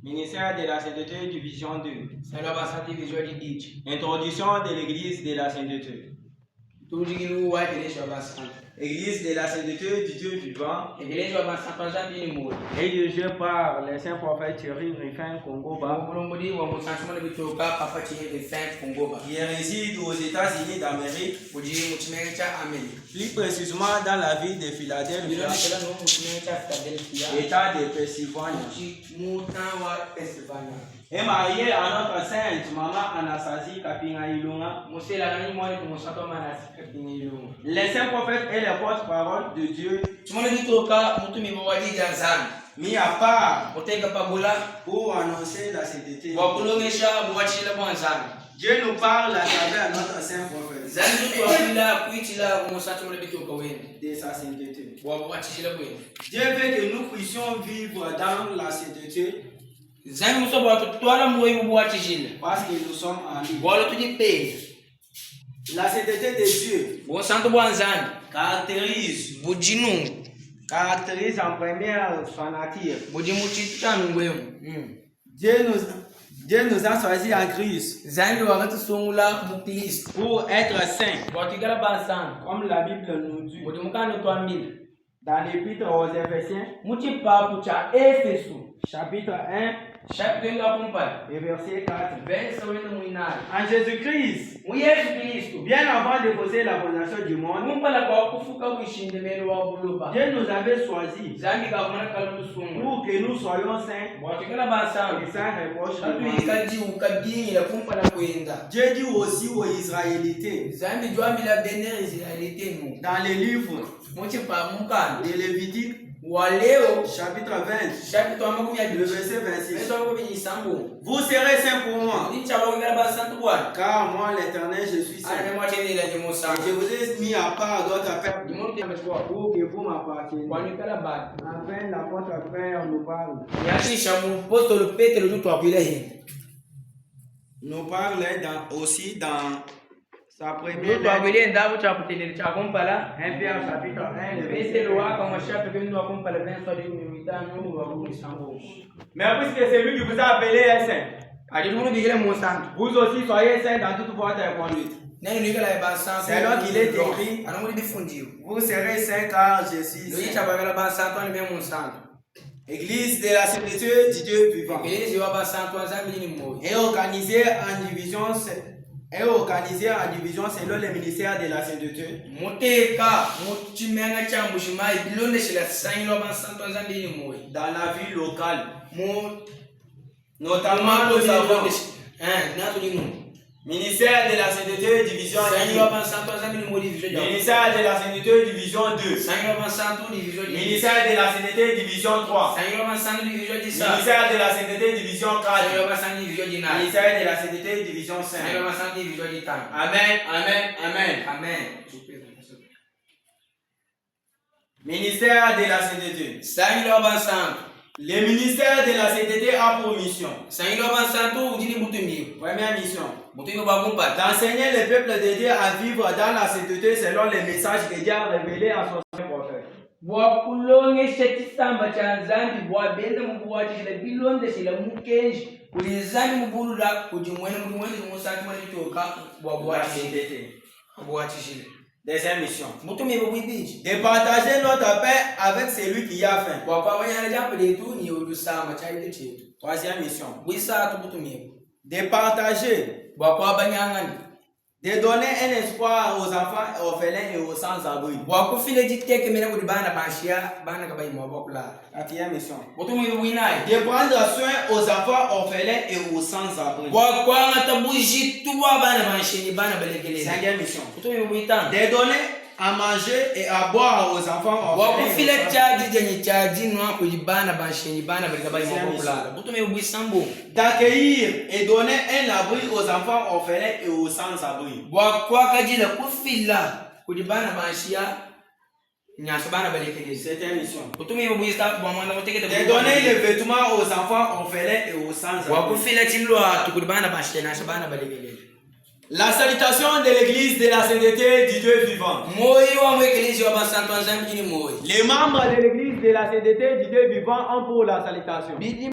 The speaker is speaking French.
Ministère de la Sainteté, division 2. Introduction de l'église de la Sainteté. Église de la Sainteté du Dieu vivant. Rédigé par les saints prophètes Thierry Griffin Kongoba, qui réside aux États-Unis d'Amérique, plus précisément dans la ville de Philadelphie, État de Pennsylvanie. Est marié à notre sainte maman Anastasie Kapinga Ilunga. Les saints prophètes et les porte-parole de Dieu, mis à part pour annoncer la sainteté. Dieu nous parle à travers notre saint prophète de sa sainteté. Dieu veut que nous puissions vivre dans la sainteté parce que nous sommes en lui. La sainteté de Dieu caractérise en première son nature. Dieu nous a choisi en Christ pour être saints, comme la Bible nous dit dans l'Épître aux Éphésiens, chapitre 1 et verset 4. En Jésus-Christ, bien avant de poser la fondation du monde, Dieu nous avait choisis pour que nous soyons saints et sans reproche. Dieu dit aussi aux Israélites dans les livres de Lévitique, chapitre 20, le verset 26. Vous serez saints pour moi, car moi l'éternel je suis saint. Et je vous ai mis à part d'autres pères pour que vous m'apparteniez. Enfin l'apôtre Père nous parle. Nous parle aussi dans sa première lettre, 1 Pierre chapitre 1, le verset 1. Mais puisque c'est lui qui vous a appelé est saint, vous aussi soyez saints dans toute votre conduite. C'est là qu'il est écrit, vous serez saints car je suis saint. Église de la sainteté du Dieu vivant est organisée en division selon le ministère de la sainteté. Dans la vie locale, notamment nous avons ministère de la sainteté division 1, ministère de la sainteté division 2, ministère de la sainteté division 3, ministère de la sainteté division 4, ministère de la sainteté division 5. Amen, amen, amen. Ministère de la sainteté. Le ministère de la sainteté a pour mission. Première mission, d'enseigner le peuple de Dieu à vivre dans la sainteté selon les messages que Dieu a révélés à son saint prophète. Deuxième mission, de partager notre paix avec celui qui a faim. Troisième mission, de partager, de donner un espoir aux enfants orphelins et aux sans-abri. Quatrième mission, de prendre soin aux enfants orphelins et aux sans-abri. Cinquième mission, de donner à manger et à boire aux enfants orphelins. D'accueillir et donner un abri aux enfants orphelins et aux sans-abri. Septième mission, de donner les vêtements aux enfants orphelins et aux sans-abri. La salutation de l'église de la sainteté du Dieu vivant. Les membres de l'église de la CDT du Dieu vivant ont pour la salutation.